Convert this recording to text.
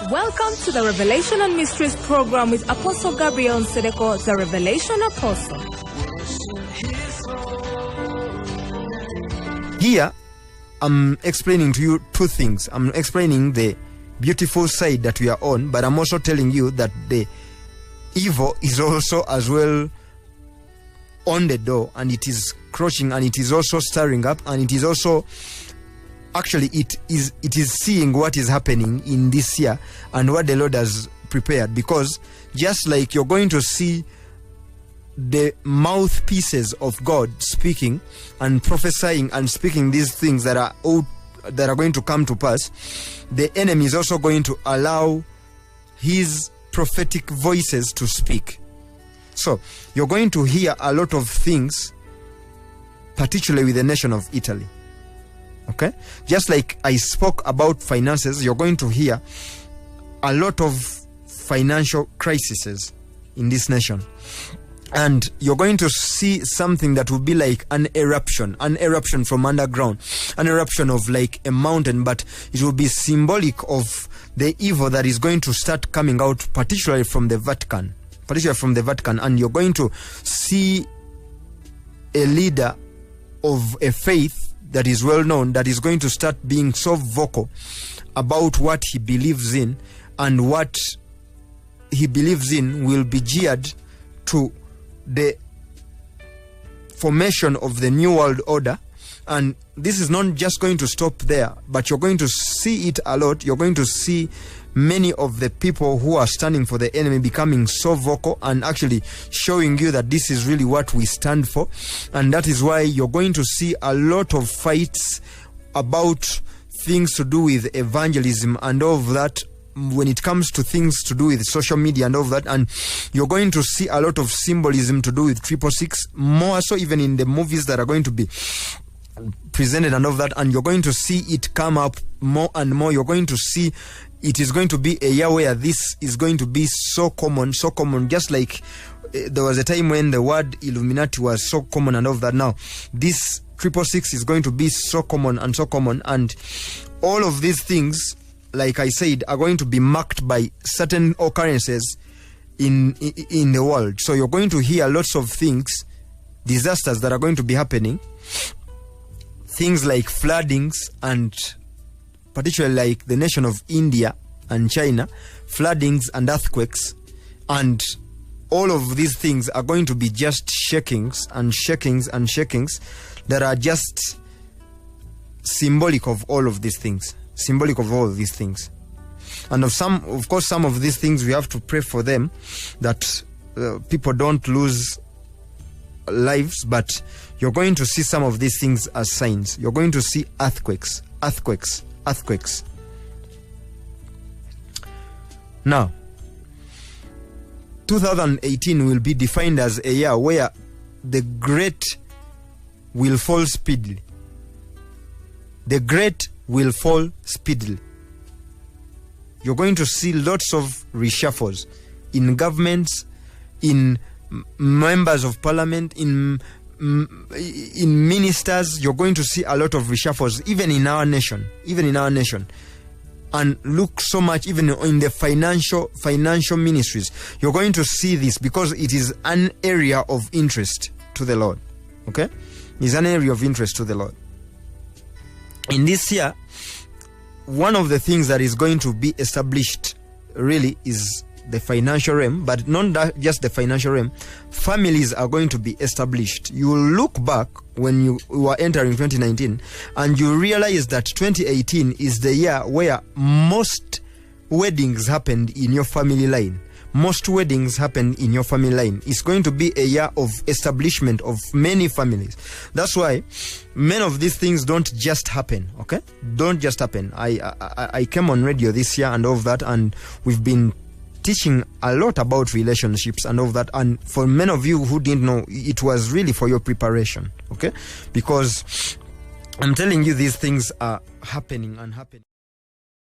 Welcome to the Revelation and Mysteries program with Apostle Gabriel Nsedeko, the Revelation Apostle. Here, I'm explaining to you two things. I'm explaining the beautiful side that we are on, but I'm also telling you that the evil is also as well on the door, and it is crouching, and it is also stirring up, and it is also actually it is seeing what is happening in this year and what the Lord has prepared. Because just like you're going to see the mouthpieces of God speaking and prophesying and speaking these things that are going to come to pass, the enemy is also going to allow his prophetic voices to speak. So you're going to hear a lot of things, particularly with the nation of Italy. Okay? Just like I spoke about finances, you're going to hear a lot of financial crises in this nation. And you're going to see something that will be like an eruption from underground, an eruption of like a mountain, but it will be symbolic of the evil that is going to start coming out, particularly from the Vatican. And you're going to see a leader of a faith that is well known, that is going to start being so vocal about what he believes in, and what he believes in will be geared to the formation of the New World Order. And this is not just going to stop there, but you're going to see it a lot. You're going to see many of the people who are standing for the enemy becoming so vocal and actually showing you that this is really what we stand for. And that is why you're going to see a lot of fights about things to do with evangelism and all of that, when it comes to things to do with social media and all of that. And you're going to see a lot of symbolism to do with 666, more so even in the movies that are going to be presented and all of that. And you're going to see it come up more and more. You're going to see it is going to be a year where this is going to be so common, just like there was a time when the word Illuminati was so common and all of that. Now this 666 is going to be so common, and all of these things, like I said, are going to be marked by certain occurrences in the world. So you're going to hear lots of things, disasters that are going to be happening, things like floodings, and particularly like the nation of India and China, floodings and earthquakes. And all of these things are going to be just shakings that are just symbolic of all of these things. And of course, some of these things we have to pray for them, that people don't lose lives. But you're going to see some of these things as signs. You're going to see earthquakes. Now 2018 will be defined as a year where the great will fall speedily. The great will fall speedily. You're going to see lots of reshuffles in governments, in members of parliament, in ministers. You're going to see a lot of reshuffles, even in our nation. And look so much even in the financial ministries. You're going to see this because it is an area of interest to the Lord. Okay? It's an area of interest to the Lord. In this year, one of the things that is going to be established really is the financial realm, but not just the financial realm. Families are going to be established. You will look back when you were entering 2019 and you realize that 2018 is the year where most weddings happened in your family line. It's going to be a year of establishment of many families. That's why many of these things don't just happen, okay? Don't just happen. I came on radio this year and all of that, and we've been teaching a lot about relationships and all of that. And for many of you who didn't know, it was really for your preparation, okay? Because I'm telling you, these things are happening.